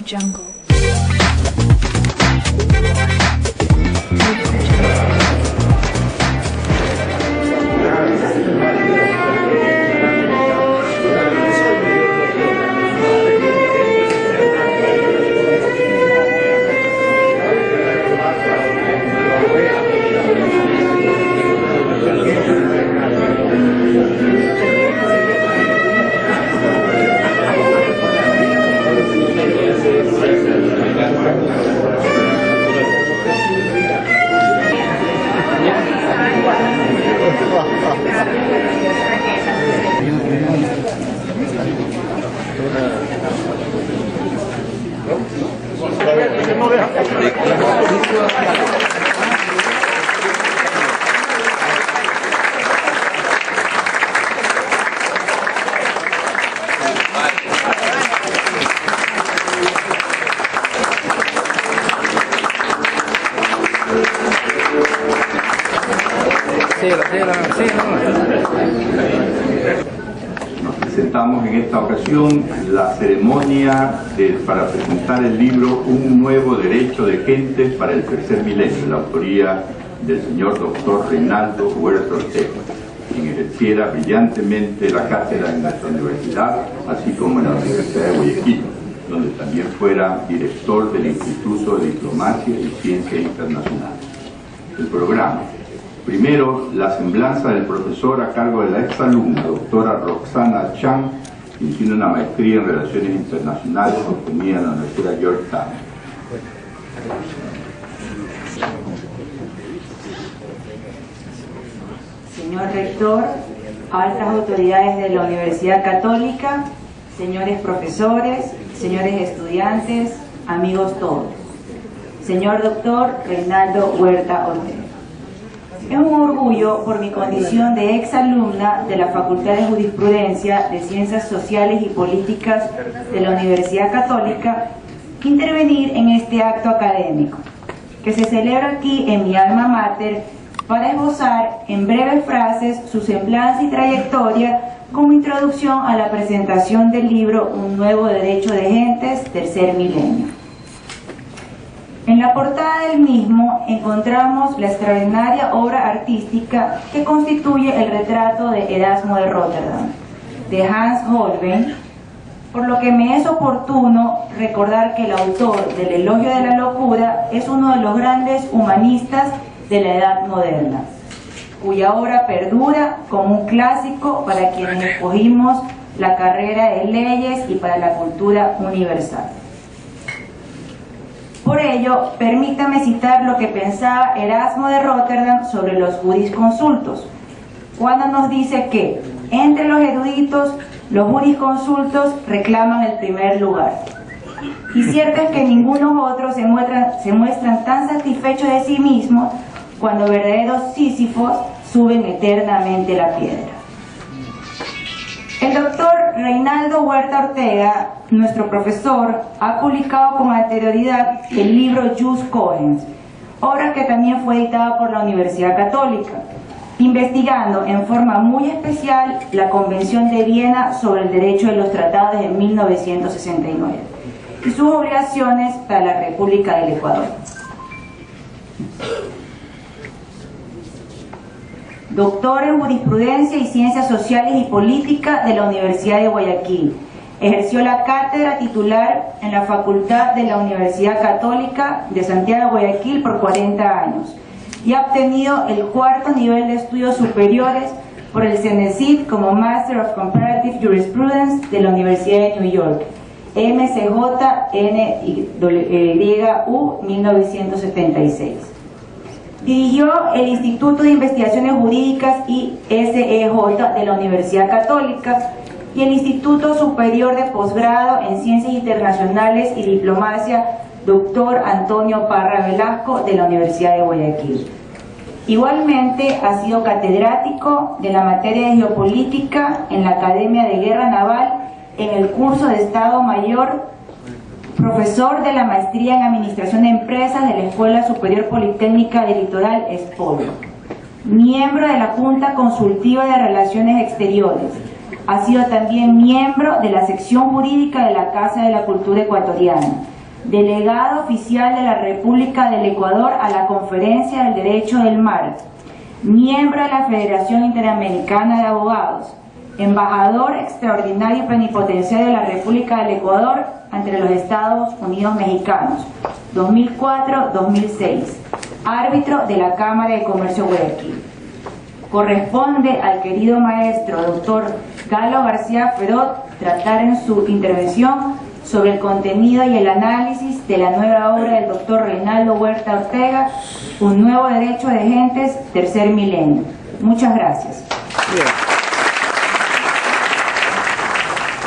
Jungle. Nos presentamos en esta ocasión la ceremonia para presentar el libro Un nuevo derecho de gentes para el tercer milenio, la autoría del señor doctor Reinaldo Huerta Ortega, quien ejerciera brillantemente la cátedra en nuestra universidad, así como en la Universidad de Guayaquil, donde también fuera director del Instituto de Diplomacia y Ciencias Internacionales. El programa: primero, la semblanza del profesor a cargo de la exalumna, doctora Roxana Chan, quien tiene una maestría en Relaciones Internacionales obtenida en la Universidad Georgetown. Señor Rector, altas autoridades de la Universidad Católica, señores profesores, señores estudiantes, amigos todos. Señor Doctor Reinaldo Huerta Ortega. Es un orgullo por mi condición de exalumna de la Facultad de Jurisprudencia de Ciencias Sociales y Políticas de la Universidad Católica intervenir en este acto académico que se celebra aquí en mi alma mater para esbozar en breves frases su semblanza y trayectoria como introducción a la presentación del libro Un nuevo derecho de gentes, tercer milenio. En la portada del mismo encontramos la extraordinaria obra artística que constituye el retrato de Erasmo de Rotterdam, de Hans Holbein, por lo que me es oportuno recordar que el autor del Elogio de la Locura es uno de los grandes humanistas de la Edad Moderna, cuya obra perdura como un clásico para quienes escogimos la carrera de leyes y para la cultura universal. Por ello, permítame citar lo que pensaba Erasmo de Rotterdam sobre los jurisconsultos, cuando nos dice que, entre los eruditos, los jurisconsultos reclaman el primer lugar. Y cierto es que ningunos otros se muestran tan satisfechos de sí mismos cuando verdaderos sísifos suben eternamente la piedra. El doctor Reinaldo Huerta Ortega, nuestro profesor, ha publicado con anterioridad el libro Jus Cogens, obra que también fue editada por la Universidad Católica, investigando en forma muy especial la Convención de Viena sobre el Derecho de los Tratados de 1969 y sus obligaciones para la República del Ecuador. Doctor en Jurisprudencia y Ciencias Sociales y Política de la Universidad de Guayaquil. Ejerció la cátedra titular en la Facultad de la Universidad Católica de Santiago de Guayaquil por 40 años y ha obtenido el cuarto nivel de estudios superiores por el CENESID como Master of Comparative Jurisprudence de la Universidad de New York, MCJNYU 1976. Dirigió el Instituto de Investigaciones Jurídicas ISEJ de la Universidad Católica y el Instituto Superior de Posgrado en Ciencias Internacionales y Diplomacia Dr. Antonio Parra Velasco de la Universidad de Guayaquil. Igualmente ha sido catedrático de la materia de geopolítica en la Academia de Guerra Naval en el curso de Estado Mayor, profesor de la maestría en Administración de Empresas de la Escuela Superior Politécnica del Litoral Espolo, miembro de la Junta Consultiva de Relaciones Exteriores. Ha sido también miembro de la sección jurídica de la Casa de la Cultura Ecuatoriana delegado oficial de la República del Ecuador a la Conferencia del Derecho del Mar, miembro de la Federación Interamericana de Abogados, embajador extraordinario y plenipotenciario de la República del Ecuador ante los Estados Unidos Mexicanos, 2004-2006, árbitro de la Cámara de Comercio Guayaquil. Corresponde al querido maestro doctor Galo García Ferot tratar en su intervención sobre el contenido y el análisis de la nueva obra del doctor Reinaldo Huerta Ortega, Un nuevo derecho de gentes, tercer milenio. Muchas gracias. Bien.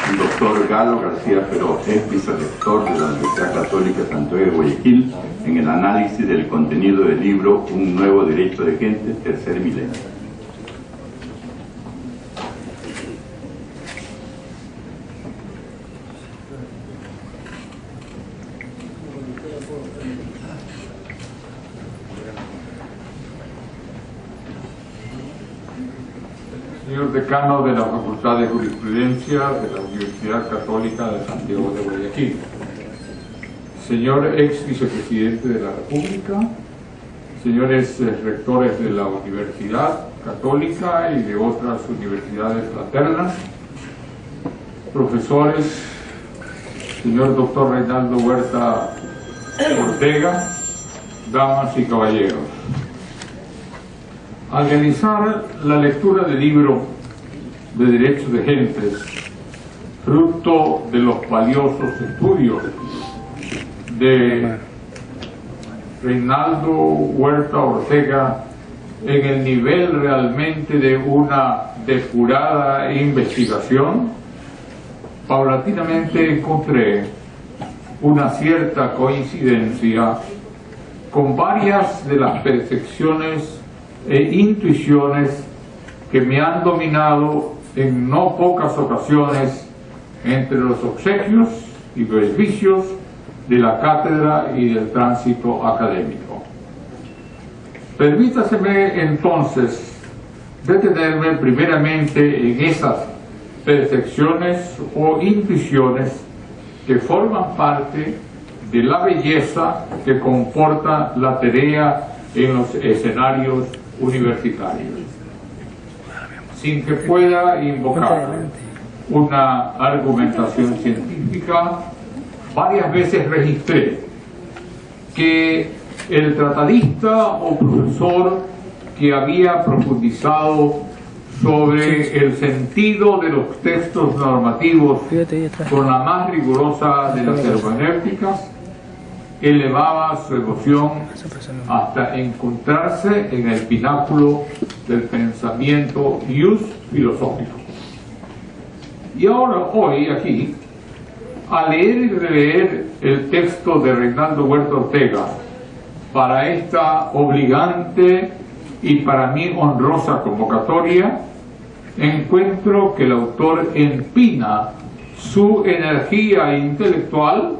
El doctor Galo García Ferot es vicerrector de la Universidad Católica Santo de Guayaquil en el análisis del contenido del libro Un nuevo derecho de gentes, tercer milenio. Señor decano de la Facultad de Jurisprudencia de la Universidad Católica de Santiago de Guayaquil, señor ex vicepresidente de la República, señores rectores de la Universidad Católica y de otras universidades fraternas, profesores, señor doctor Reinaldo Huerta Ortega, damas y caballeros. Al realizar la lectura del libro de Derechos de Gentes, fruto de los valiosos estudios de Reinaldo Huerta Ortega en el nivel realmente de una depurada investigación, paulatinamente encontré una cierta coincidencia con varias de las percepciones e intuiciones que me han dominado en no pocas ocasiones entre los obsequios y beneficios de la cátedra y del tránsito académico. Permítaseme entonces detenerme primeramente en esas percepciones o intuiciones que forman parte de la belleza que comporta la tarea en los escenarios universitarios, sin que pueda invocar una argumentación científica. Varias veces registré que el tratadista o profesor que había profundizado sobre el sentido de los textos normativos con la más rigurosa de las hermenéuticas elevaba su emoción hasta encontrarse en el pináculo del pensamiento ius filosófico. Y ahora, hoy, aquí, al leer y releer el texto de Reinaldo Huerta Ortega para esta obligante y para mí honrosa convocatoria, encuentro que el autor empina su energía intelectual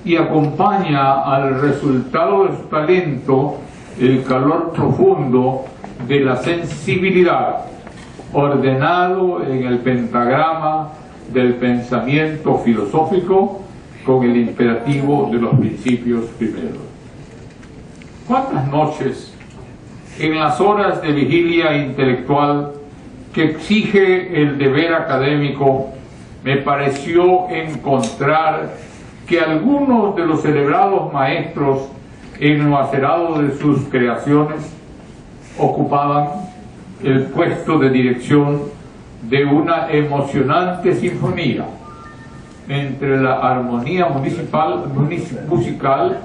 y acompaña al resultado de su talento el calor profundo de la sensibilidad, ordenado en el pentagrama del pensamiento filosófico con el imperativo de los principios primeros. ¿Cuántas noches, en las horas de vigilia intelectual que exige el deber académico, me pareció encontrar que algunos de los celebrados maestros en lo acerado de sus creaciones ocupaban el puesto de dirección de una emocionante sinfonía entre la armonía musical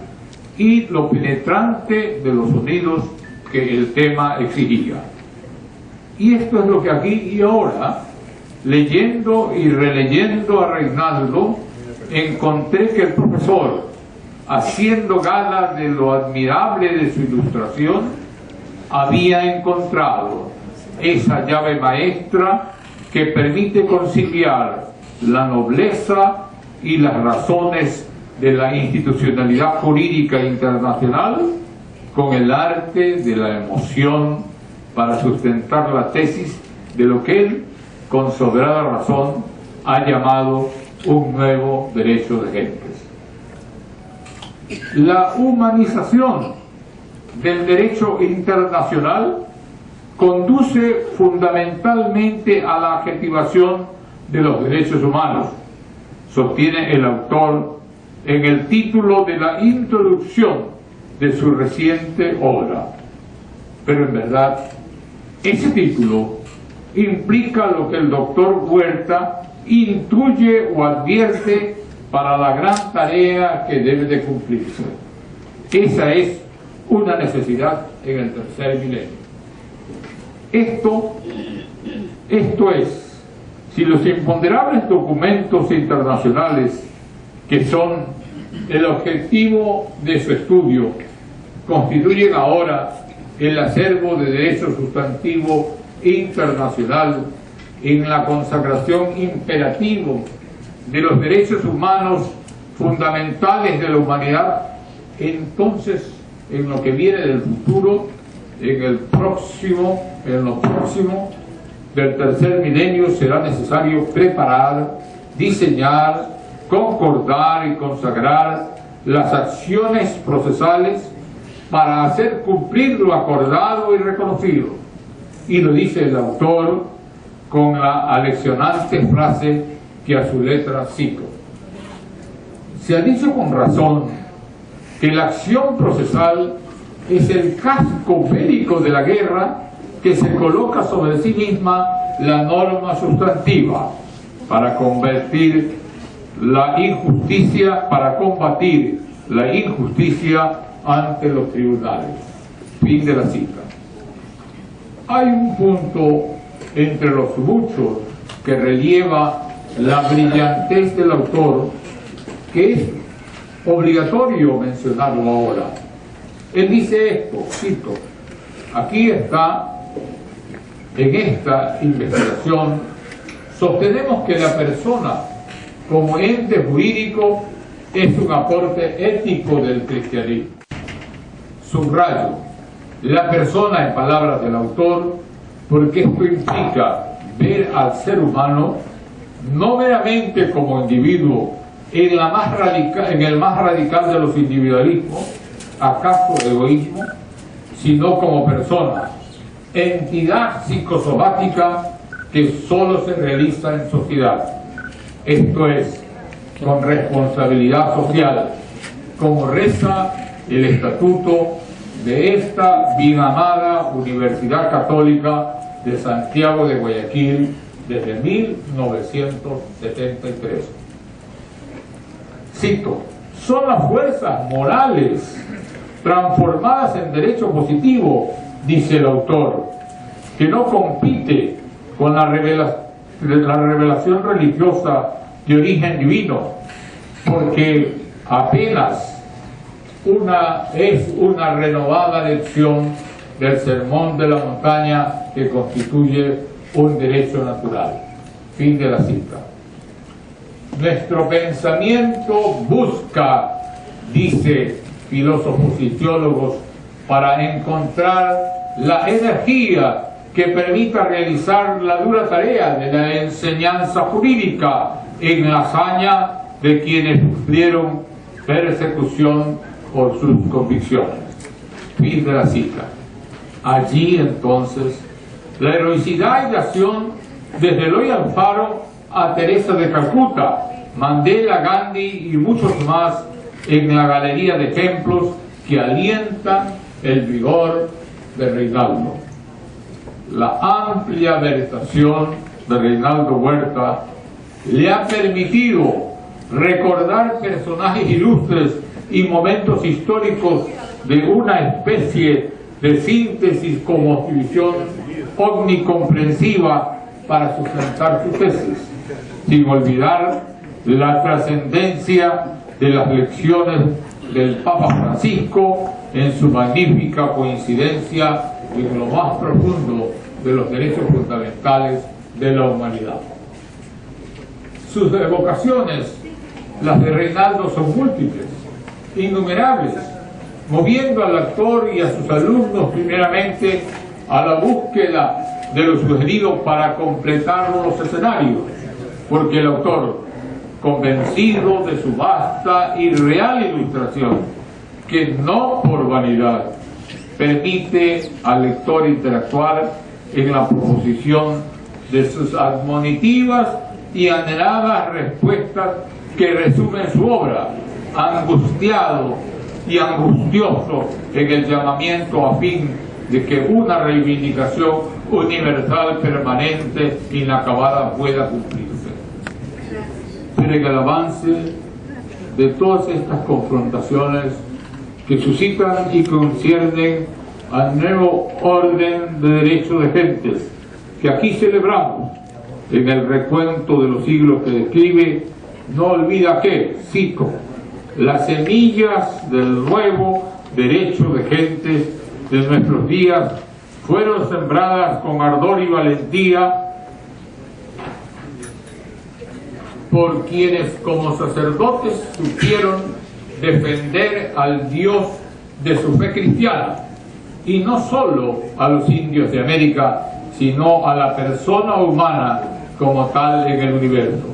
y lo penetrante de los sonidos que el tema exigía. Y esto es lo que aquí y ahora, leyendo y releyendo a Reinaldo, encontré que el profesor, haciendo gala de lo admirable de su ilustración, había encontrado esa llave maestra que permite conciliar la nobleza y las razones de la institucionalidad jurídica internacional con el arte de la emoción para sustentar la tesis de lo que él, con soberana razón, ha llamado un nuevo derecho de gentes. la humanización del derecho internacional conduce fundamentalmente a la adjetivación de los derechos humanos, sostiene el autor en el título de la introducción de su reciente obra. Pero en verdad, ese título implica lo que el doctor Huerta intuye o advierte para la gran tarea que debe de cumplirse. Esa es una necesidad en el tercer milenio. Esto es, si los imponderables documentos internacionales que son el objetivo de su estudio constituyen ahora el acervo de derecho sustantivo internacional en la consagración imperativo de los derechos humanos fundamentales de la humanidad, entonces en lo que viene del futuro, en lo próximo del tercer milenio, será necesario preparar, diseñar, concordar y consagrar las acciones procesales para hacer cumplir lo acordado y reconocido. Y lo dice el autor con la aleccionante frase que a su letra cito. Se ha dicho con razón que la acción procesal es el casco bélico de la guerra que se coloca sobre sí misma la norma sustantiva para combatir la injusticia ante los tribunales. Fin de la cita. Hay un punto entre los muchos que relieva la brillantez del autor que es obligatorio mencionarlo ahora. Él dice esto, cito: aquí está, en esta investigación, sostenemos que la persona como ente jurídico es un aporte ético del cristianismo. Subrayo, la persona en palabras del autor, porque esto implica ver al ser humano no meramente como individuo en el más radical de los individualismos, acaso egoísmo, sino como persona, entidad psicosomática que solo se realiza en sociedad, esto es, con responsabilidad social, como reza el estatuto de esta bien amada Universidad Católica de Santiago de Guayaquil desde 1973. Cito: son las fuerzas morales transformadas en derecho positivo, dice el autor, que no compite con la revelación religiosa de origen divino, porque apenas es una renovada lección del sermón de la montaña que constituye un derecho natural. Fin de la cita. Nuestro pensamiento busca, dice filósofos y teólogos, para encontrar la energía que permita realizar la dura tarea de la enseñanza jurídica en la hazaña de quienes sufrieron persecución por sus convicciones. Fin de la cita. Allí entonces la heroicidad y la acción desde Eloy Alfaro a Teresa de Calcuta, Mandela, Gandhi y muchos más en la galería de ejemplos que alientan el vigor de Reinaldo. La amplia meditación de Reinaldo Huerta le ha permitido recordar personajes ilustres y momentos históricos de una especie de síntesis como visión omnicomprensiva para sustentar su tesis, sin olvidar la trascendencia de las lecciones del Papa Francisco en su magnífica coincidencia en lo más profundo de los derechos fundamentales de la humanidad. Sus evocaciones, las de Reinaldo, son múltiples, innumerables, moviendo al actor y a sus alumnos primeramente a la búsqueda de lo sugerido para completar los escenarios, porque el autor, convencido de su vasta y real ilustración, que no por vanidad permite al lector interactuar en la proposición de sus admonitivas y anheladas respuestas que resumen su obra, angustiado y angustioso en el llamamiento a fin de que una reivindicación universal, permanente, inacabada pueda cumplirse. Pero en el avance de todas estas confrontaciones que suscitan y conciernen al nuevo orden de derechos de gentes que aquí celebramos en el recuento de los siglos que describe, no olvida que, cito, las semillas del nuevo derecho de gentes de nuestros días fueron sembradas con ardor y valentía por quienes como sacerdotes supieron defender al Dios de su fe cristiana, y no solo a los indios de América, sino a la persona humana como tal en el universo.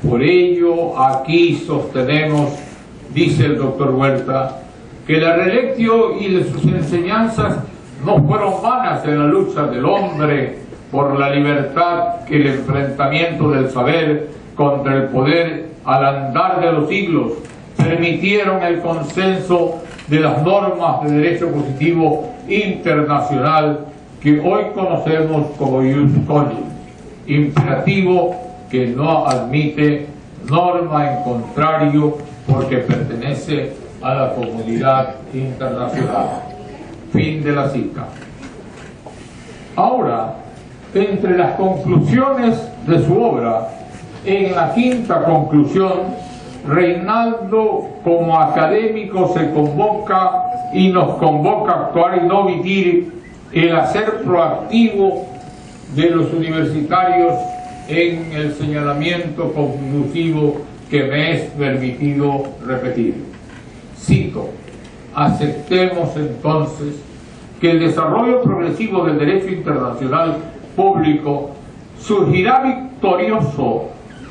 Por ello, aquí sostenemos, dice el doctor Huerta, que la relectio y de sus enseñanzas no fueron vanas en la lucha del hombre por la libertad que el enfrentamiento del saber contra el poder al andar de los siglos permitieron el consenso de las normas de derecho positivo internacional que hoy conocemos como ius cogens, imperativo que no admite norma en contrario porque pertenece a la comunidad internacional. Fin de la cita. Ahora, entre las conclusiones de su obra, en la quinta conclusión, Reinaldo como académico se convoca y nos convoca a actuar y no omitir el hacer proactivo de los universitarios en el señalamiento conclusivo que me es permitido repetir. Cito: aceptemos entonces que el desarrollo progresivo del derecho internacional público surgirá victorioso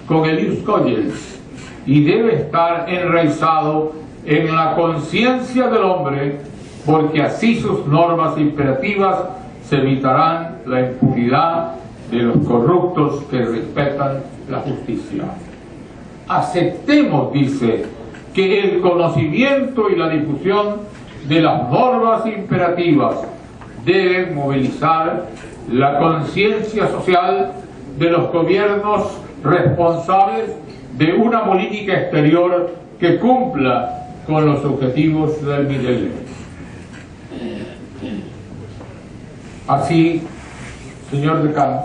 con el ius cogens y debe estar enraizado en la conciencia del hombre, porque así sus normas imperativas se evitarán la impunidad de los corruptos que respetan la justicia. Aceptemos, dice, que el conocimiento y la difusión de las normas imperativas deben movilizar la conciencia social de los gobiernos responsables de una política exterior que cumpla con los objetivos del milenio. Así, señor decano,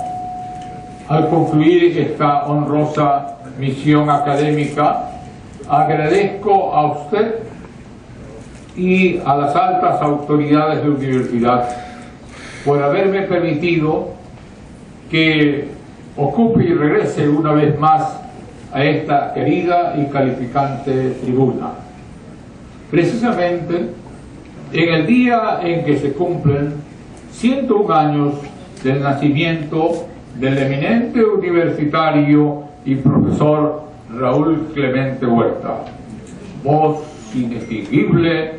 al concluir esta honrosa misión académica, agradezco a usted y a las altas autoridades de la universidad por haberme permitido que ocupe y regrese una vez más a esta querida y calificante tribuna. Precisamente en el día en que se cumplen 101 años del nacimiento del eminente universitario y profesor Raúl Clemente Huerta, voz inextinguible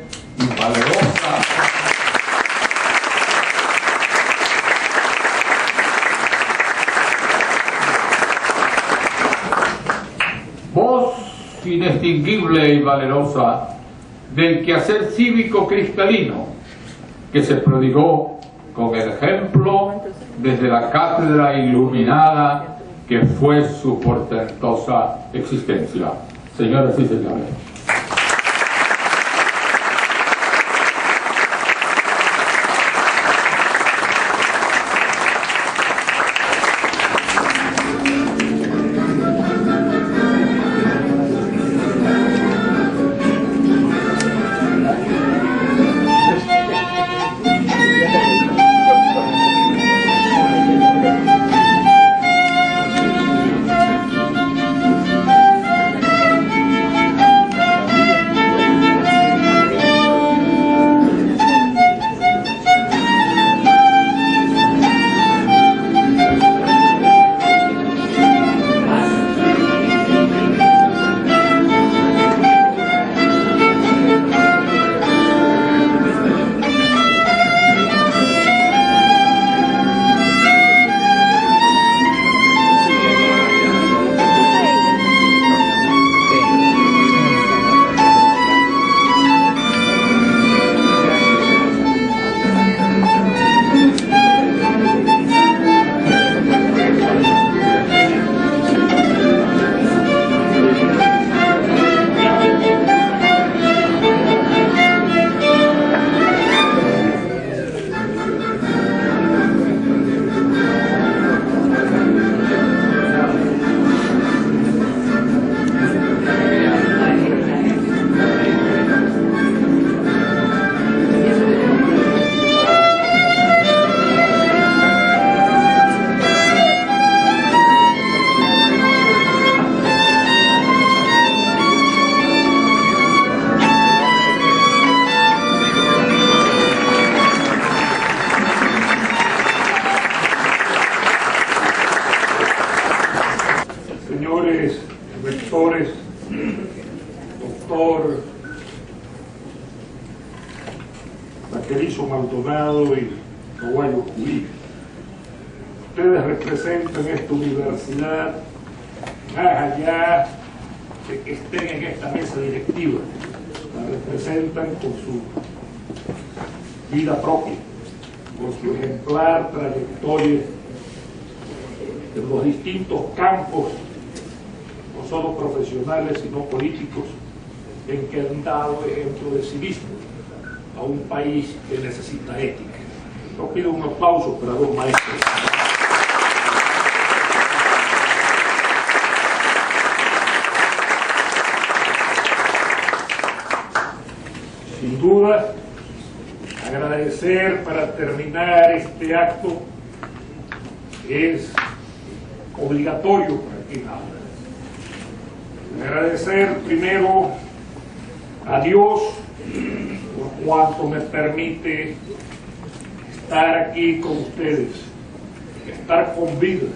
y valerosa del quehacer cívico cristalino que se prodigó con el ejemplo desde la cátedra iluminada que fue su portentosa existencia. Señoras y señores, Alfonso Maldonado y Aguayo Curí. Ustedes representan esta universidad más allá de que estén en esta mesa directiva. La representan con su vida propia, con su ejemplar trayectoria en los distintos campos, no solo profesionales sino políticos, en que han dado ejemplo de civismo a un país que necesita ética. Yo pido un aplauso para los maestros. Sin duda, agradecer para terminar este acto es obligatorio para quien habla. Agradecer primero a Dios por cuanto me permite estar aquí con ustedes, estar con vida,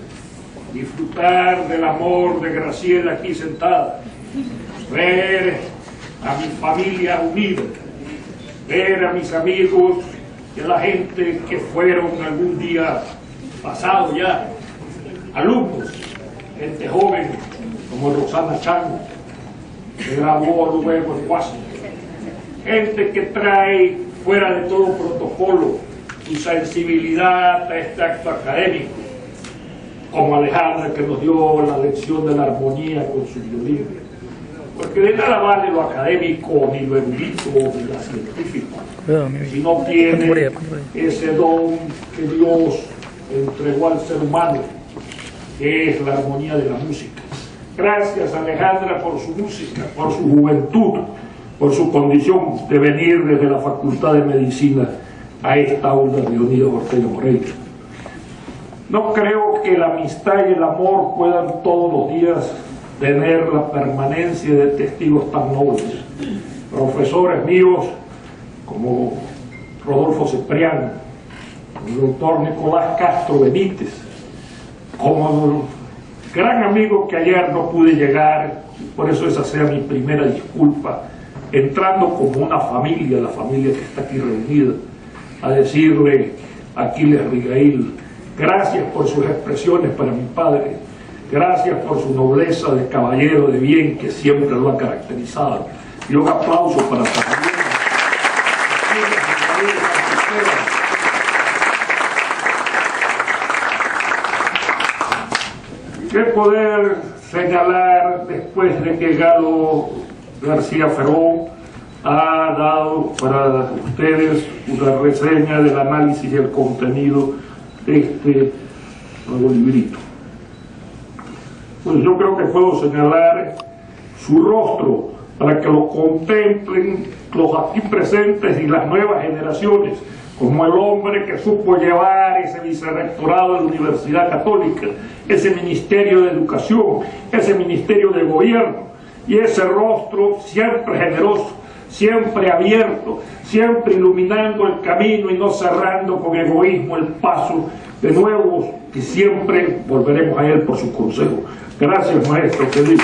disfrutar del amor de Graciela aquí sentada, ver a mi familia unida, ver a mis amigos y a la gente que fueron algún día pasado ya, alumnos, gente joven como Rosana Chango, que graduó luego en Washington, gente que trae fuera de todo protocolo su sensibilidad a este acto académico, como Alejandra, que nos dio la lección de la armonía con su violín, porque de nada vale lo académico, ni lo erudito, ni lo científico, si no tiene ese don que Dios entregó al ser humano, que es la armonía de la música. Gracias, Alejandra, por su música, por su juventud, por su condición de venir desde la Facultad de Medicina a esta aula de Leonidas Ortega Moreira. No creo que la amistad y el amor puedan todos los días tener la permanencia de testigos tan nobles. Profesores míos como Rodolfo Cipriano, el doctor Nicolás Castro Benítez, como gran amigo que ayer no pude llegar, por eso esa sea mi primera disculpa, entrando como una familia, la familia que está aquí reunida, a decirle a Aquiles Rigail, gracias por sus expresiones para mi padre, gracias por su nobleza de caballero de bien que siempre lo ha caracterizado. Y un aplauso para Fernando. ¿Qué poder señalar después de que Galo García Ferón ha dado para ustedes una reseña del análisis y el contenido de este nuevo librito? Pues yo creo que puedo señalar su rostro para que lo contemplen los aquí presentes y las nuevas generaciones, como el hombre que supo llevar ese vicerrectorado de la Universidad Católica, ese Ministerio de Educación, ese Ministerio de Gobierno, y ese rostro siempre generoso, siempre abierto, siempre iluminando el camino y no cerrando con egoísmo el paso de nuevos, que siempre volveremos a él por su consejo. Gracias, maestro querido.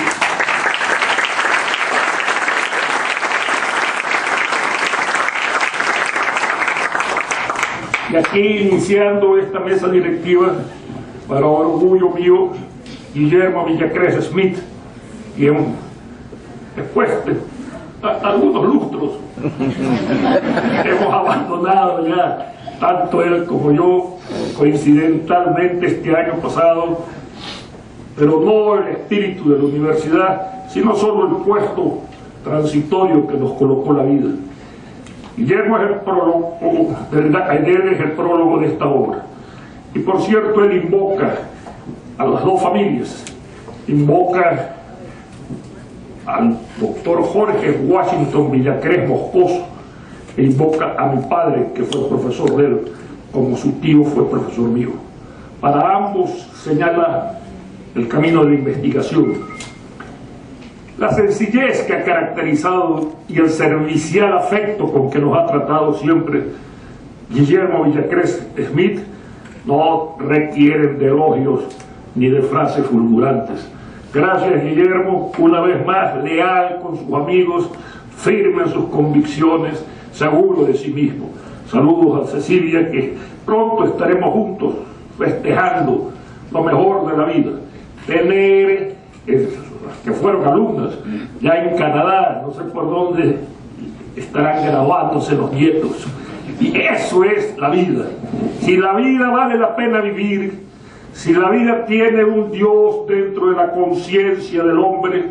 Y aquí iniciando esta mesa directiva, para orgullo mío, Guillermo Villacrés Smith, quien después de algunos lustros hemos abandonado ya, tanto él como yo, coincidentalmente este año pasado, pero no el espíritu de la universidad, sino solo el puesto transitorio que nos colocó la vida. Guillermo es el prólogo, él es el prólogo de esta obra. Y por cierto, él invoca a las dos familias, invoca al doctor Jorge Washington Villacrés Moscoso, e invoca a mi padre, que fue profesor de él, como su tío fue profesor mío. Para ambos señala el camino de la investigación. La sencillez que ha caracterizado y el servicial afecto con que nos ha tratado siempre Guillermo Villacrés Smith no requieren de elogios ni de frases fulgurantes. Gracias, Guillermo, una vez más leal con sus amigos, firme en sus convicciones, seguro de sí mismo. Saludos a Cecilia, que pronto estaremos juntos festejando lo mejor de la vida. Tener, que fueron alumnas, ya en Canadá, no sé por dónde estarán graduándose los nietos. Y eso es la vida. Si la vida vale la pena vivir, si la vida tiene un Dios dentro de la conciencia del hombre,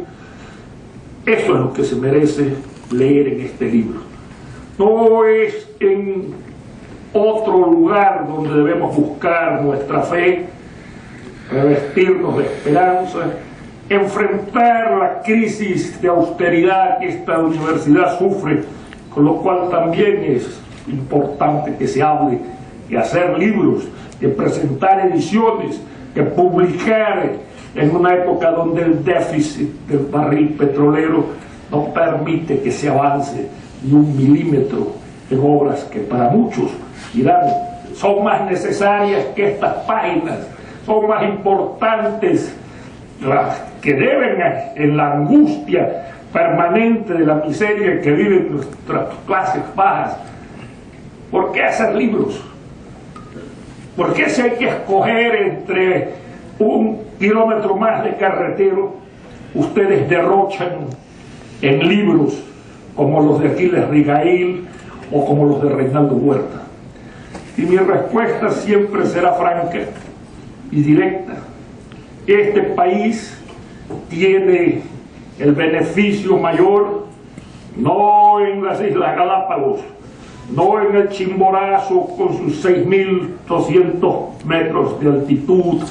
eso es lo que se merece leer en este libro. No es en otro lugar donde debemos buscar nuestra fe, revestirnos de esperanza, enfrentar la crisis de austeridad que esta universidad sufre, con lo cual también es importante que se hable, que hacer libros, que presentar ediciones, que publicar en una época donde el déficit del barril petrolero no permite que se avance ni un milímetro en obras que para muchos dirán son más necesarias que estas páginas, son más importantes, las que deben en la angustia permanente de la miseria que viven nuestras clases bajas. ¿Por qué hacer libros? ¿Por qué si hay que escoger entre 1 kilómetro más de carretero, ustedes derrochan en libros como los de Aquiles Rigail o como los de Reinaldo Huerta? Y mi respuesta siempre será franca y directa. Este país tiene el beneficio mayor no en las Islas Galápagos, no en el Chimborazo con sus 6.200 metros de altitud,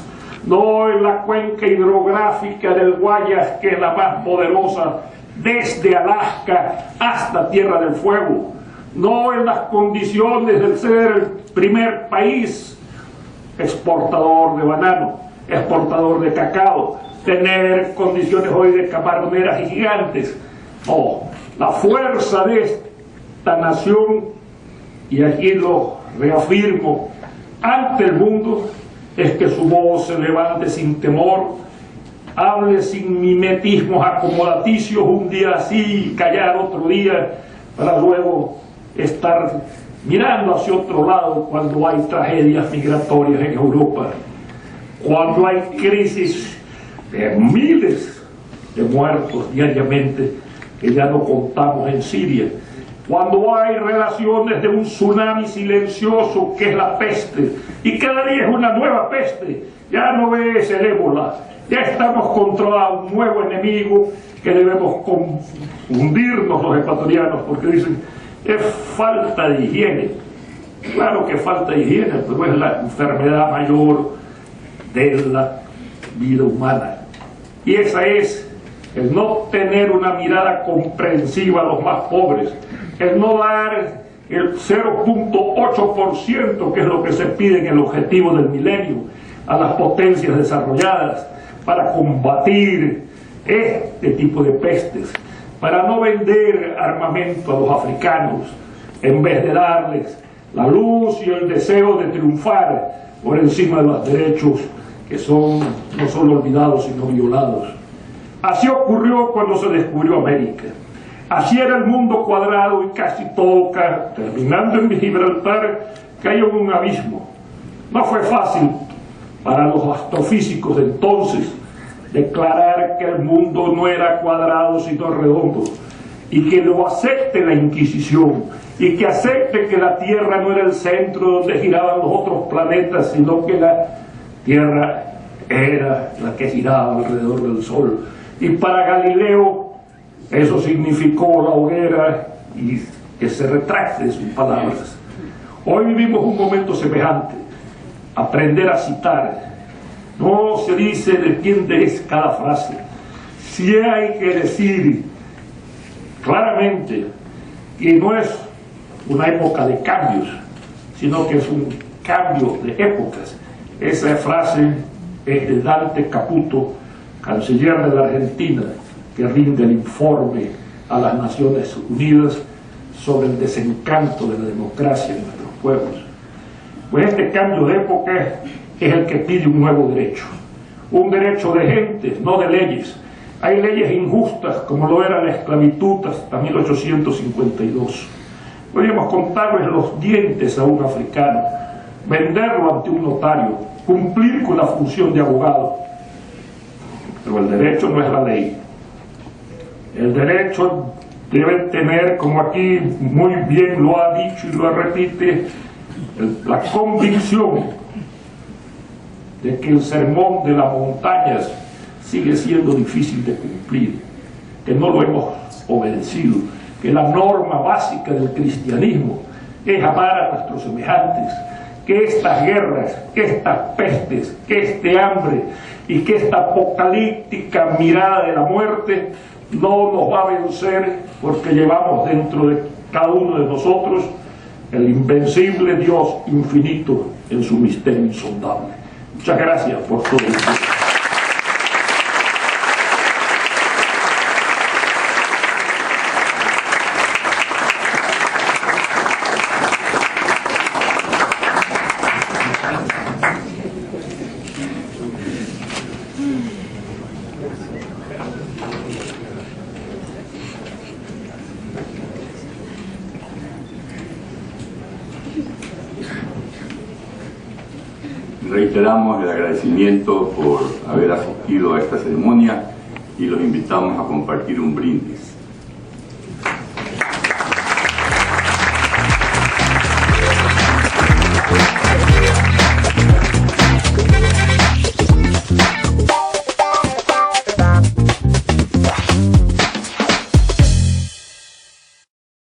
no en la cuenca hidrográfica del Guayas, que es la más poderosa desde Alaska hasta Tierra del Fuego, no en las condiciones de ser el primer país exportador de banano, exportador de cacao, tener condiciones hoy de camaroneras gigantes. No, la fuerza de esta nación, y aquí lo reafirmo ante el mundo, es que su voz se levante sin temor, hable sin mimetismos acomodaticios, un día así y callar otro día, para luego estar mirando hacia otro lado cuando hay tragedias migratorias en Europa, cuando hay crisis de miles de muertos diariamente que ya no contamos en Siria, cuando hay relaciones de un tsunami silencioso que es la peste, y cada día es una nueva peste, ya no es el ébola, ya estamos contra un nuevo enemigo que debemos confundirnos los ecuatorianos, porque dicen, es falta de higiene. Claro que falta de higiene, pero es la enfermedad mayor de la vida humana. Y esa es el no tener una mirada comprensiva a los más pobres, el no dar el 0.8%, que es lo que se pide en el objetivo del milenio, a las potencias desarrolladas para combatir este tipo de pestes, para no vender armamento a los africanos, en vez de darles la luz y el deseo de triunfar por encima de los derechos que son no solo olvidados sino violados. Así ocurrió cuando se descubrió América. Así era el mundo cuadrado y casi toca, terminando en Gibraltar, cayó en un abismo. No fue fácil para los astrofísicos de entonces declarar que el mundo no era cuadrado sino redondo, y que lo acepte la Inquisición, y que acepte que la Tierra no era el centro donde giraban los otros planetas, sino que la Tierra era la que giraba alrededor del Sol. Y para Galileo eso significó la hoguera, y que se retracte de sus palabras. Hoy vivimos un momento semejante. Aprender a citar. No se dice de quién es cada frase. Sí hay que decir claramente que no es una época de cambios, sino que es un cambio de épocas. Esa frase es de Dante Caputo, canciller de la Argentina, que rinde el informe a las Naciones Unidas sobre el desencanto de la democracia en nuestros pueblos. Pues este cambio de época es el que pide un nuevo derecho, un derecho de gentes, no de leyes. Hay leyes injustas, como lo era la esclavitud hasta 1852, Podríamos contarles los dientes a un africano, venderlo ante un notario, cumplir con la función de abogado. Pero el derecho no es la ley. El derecho debe tener, como aquí muy bien lo ha dicho y lo repite, la convicción de que el sermón de las montañas sigue siendo difícil de cumplir, que no lo hemos obedecido, que la norma básica del cristianismo es amar a nuestros semejantes, que estas guerras, que estas pestes, que este hambre y que esta apocalíptica mirada de la muerte no nos va a vencer, porque llevamos dentro de cada uno de nosotros el invencible Dios infinito en su misterio insondable. Muchas gracias por todo esto. Reiteramos el agradecimiento por haber asistido a esta ceremonia y los invitamos a compartir un brindis.